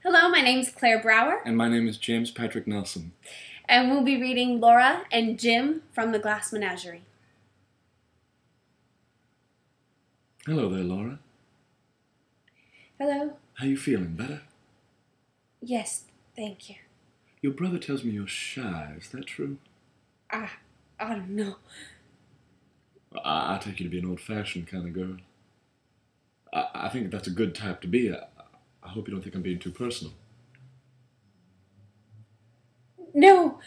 Hello, my name's Clare Brower. And my name is James Patrick Nelson. And we'll be reading Laura and Jim from the Glass Menagerie. Hello there, Laura. Hello. How you feeling? Better? Yes, thank you. Your brother tells me you're shy. Is that true? I don't know. I take you to be an old-fashioned kind of girl. I think that's a good type to be. I hope you don't think I'm being too personal. No.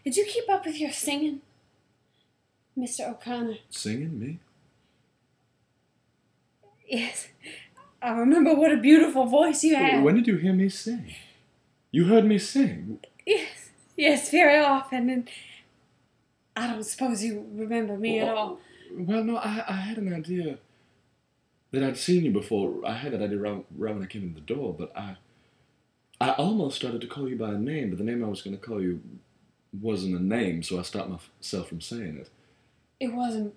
Did you keep up with your singing, Mr. O'Connor? Singing, me? Yes. I remember what a beautiful voice you had. When did you hear me sing? You heard me sing? Yes. Yes, very often. And I don't suppose you remember me at all. Well, no, I had an idea that I'd seen you before. I had that idea right when I came in the door, but I almost started to call you by a name, but the name I was going to call you wasn't a name, so I stopped myself from saying it. It wasn't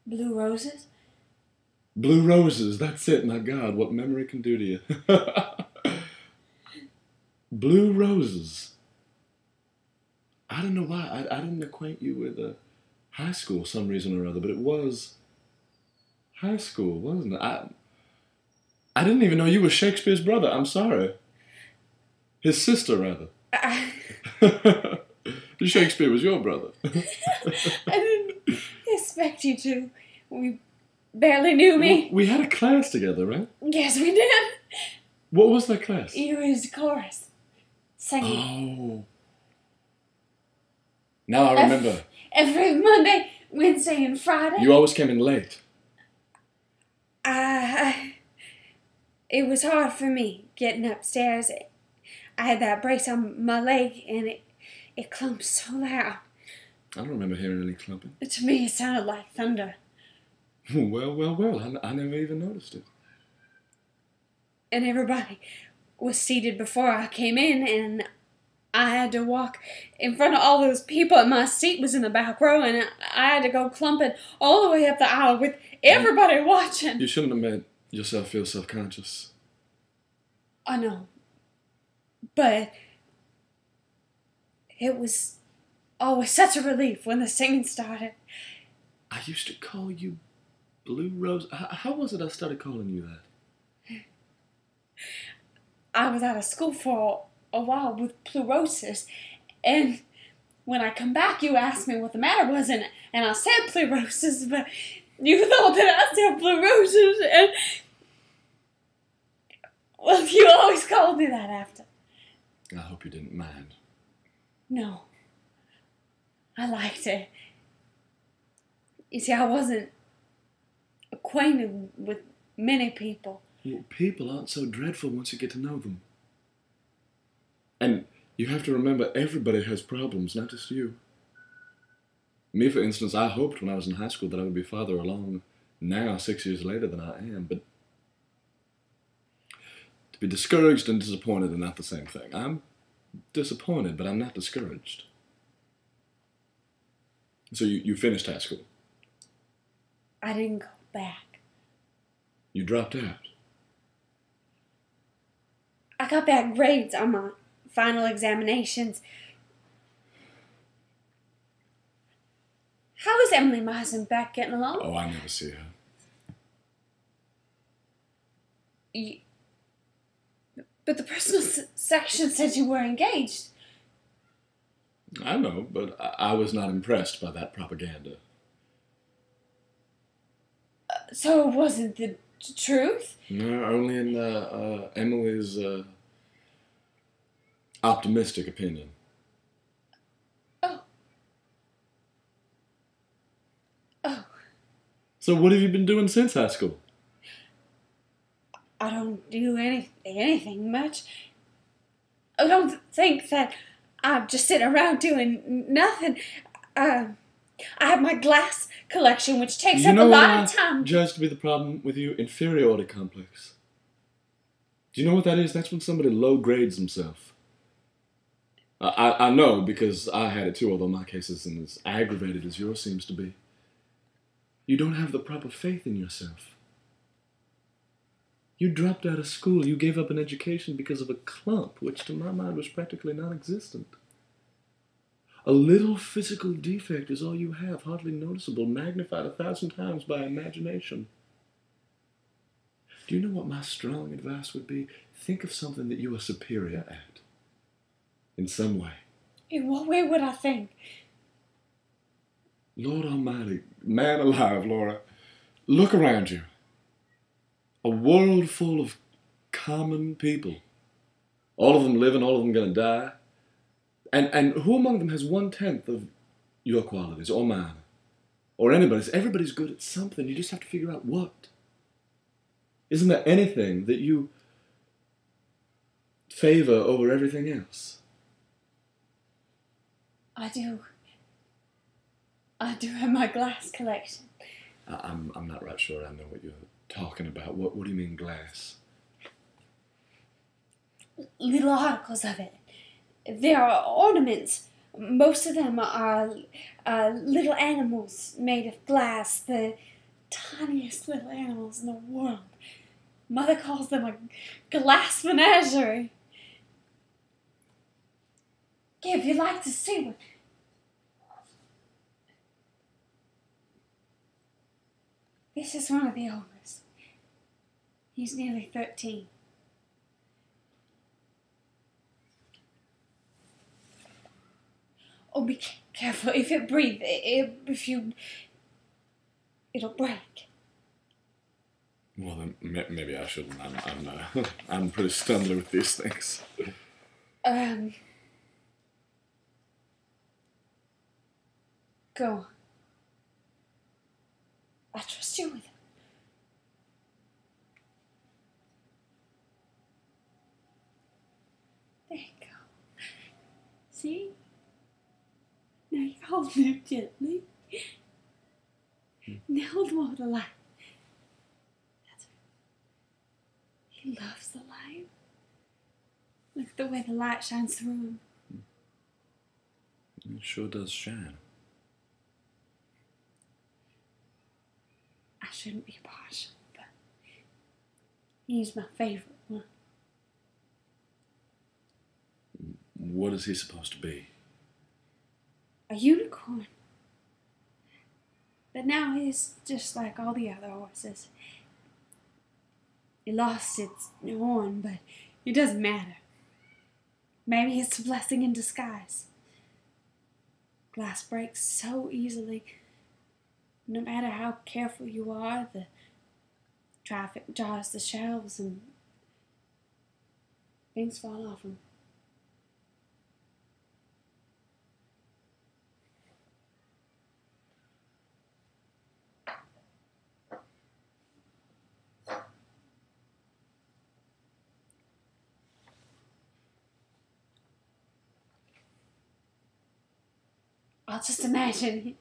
Blue Roses? Blue Roses, that's it. My God, what memory can do to you. Blue Roses. I don't know why. I didn't acquaint you with high school for some reason or other, but it was high school, wasn't it? I didn't even know you were Shakespeare's brother. I'm sorry. His sister, rather. Shakespeare was your brother. I didn't expect you to. We barely knew me. Well, we had a class together, right? Yes, we did. What was that class? You was chorus. Singing. Oh. Now I remember. Every Monday, Wednesday, and Friday. You always came in late. It was hard for me getting upstairs. I had that brace on my leg, and it clumped so loud. I don't remember hearing any clumping. To me, it sounded like thunder. Well. I never even noticed it. And everybody was seated before I came in, and I had to walk in front of all those people, and my seat was in the back row, and I had to go clumping all the way up the aisle with everybody watching. You shouldn't have made yourself feel self-conscious. I know. But it was always such a relief when the singing started. I used to call you Blue Rose. How was it I started calling you that? I was out of school for a while with Blue Roses, and when I come back, you asked me what the matter was, and I said Blue Roses, but you thought that I said Blue Roses, and well, you always called me that after. I hope you didn't mind. No. I liked it. You see, I wasn't acquainted with many people. Well, people aren't so dreadful once you get to know them. And you have to remember, everybody has problems, not just you. Me, for instance, I hoped when I was in high school that I would be farther along now, 6 years later, than I am, but to be discouraged and disappointed are not the same thing. I'm disappointed, but I'm not discouraged. So you finished high school? I didn't go back. You dropped out? I got back grades on my final examinations. How is Emily Meisenbeck getting along? Oh, I never see her. But the personal section said you were engaged. I know, but I was not impressed by that propaganda. So it wasn't the truth? No, only in Emily's optimistic opinion. Oh. So what have you been doing since high school? I don't do anything much. I don't think that I'm just sitting around doing nothing. I have my glass collection, which takes up a lot of time. Judged to be the problem with you? Inferiority complex. Do you know what that is? That's when somebody low grades himself. I know because I had it too, although my case isn't as aggravated as yours seems to be. You don't have the proper faith in yourself. You dropped out of school. You gave up an education because of a clump, which to my mind was practically non-existent. A little physical defect is all you have, hardly noticeable, magnified 1,000 times by imagination. Do you know what my strong advice would be? Think of something that you are superior at. In some way. In what way would I think? Lord Almighty, man alive, Laura, look around you. A world full of common people. All of them living, all of them going to die. And who among them has 1/10 of your qualities, or mine, or anybody's? Everybody's good at something. You just have to figure out what. Isn't there anything that you favor over everything else? I do have my glass collection. I'm not right sure I know what you're talking about. What do you mean glass? Little articles of it. There are ornaments. Most of them are little animals made of glass. The tiniest little animals in the world. Mother calls them a glass menagerie. Yeah, if you'd like to see one. This is one of the oldest. He's nearly 13. Oh, be careful. If it breathes, it'll break. Well, then maybe I shouldn't. I'm pretty stumbly with these things. Go on. I trust you with it. There you go. See? Now you hold him gently. Now hold him over the light. That's right. He loves the light. Look at the way the light shines through him. It sure does shine. I shouldn't be partial, but he's my favorite one. What is he supposed to be? A unicorn. But now he's just like all the other horses. It lost its horn, but it doesn't matter. Maybe it's a blessing in disguise. Glass breaks so easily. No matter how careful you are, the traffic jars the shelves and things fall off them. I'll just imagine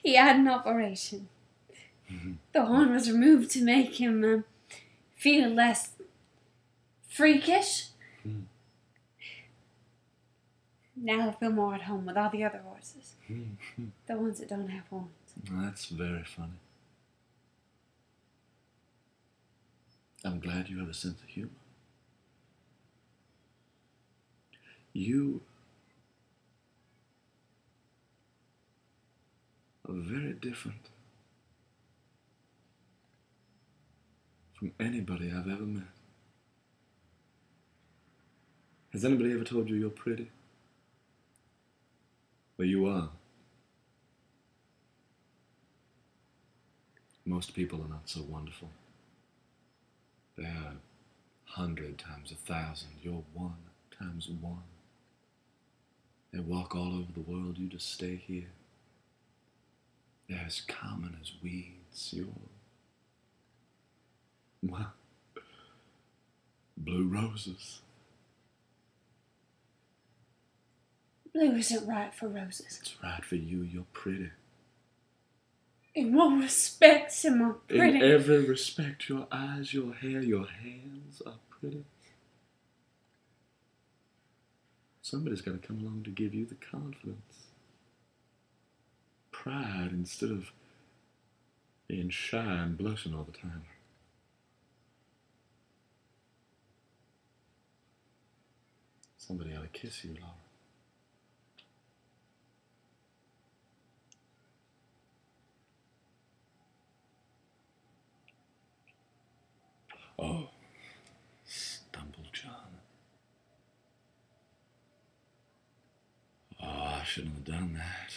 he had an operation. The horn was removed to make him feel less freakish. Now he'll feel more at home with all the other horses. The ones that don't have horns. That's very funny. I'm glad you have a sense of humor. You are very different from anybody I've ever met. Has anybody ever told you you're pretty? Well, you are. Most people are not so wonderful. They are 100 times 1,000. You're 1 times 1. They walk all over the world. You just stay here. They're as common as weeds. You're, well, blue roses. Blue isn't right for roses. It's right for you. You're pretty. In what respects am I pretty? In every respect, your eyes, your hair, your hands are pretty. Somebody's got to come along to give you the confidence. Pride instead of being shy and blushing all the time. Somebody ought to kiss you, Laura. Oh, stumble, John. Oh, I shouldn't have done that.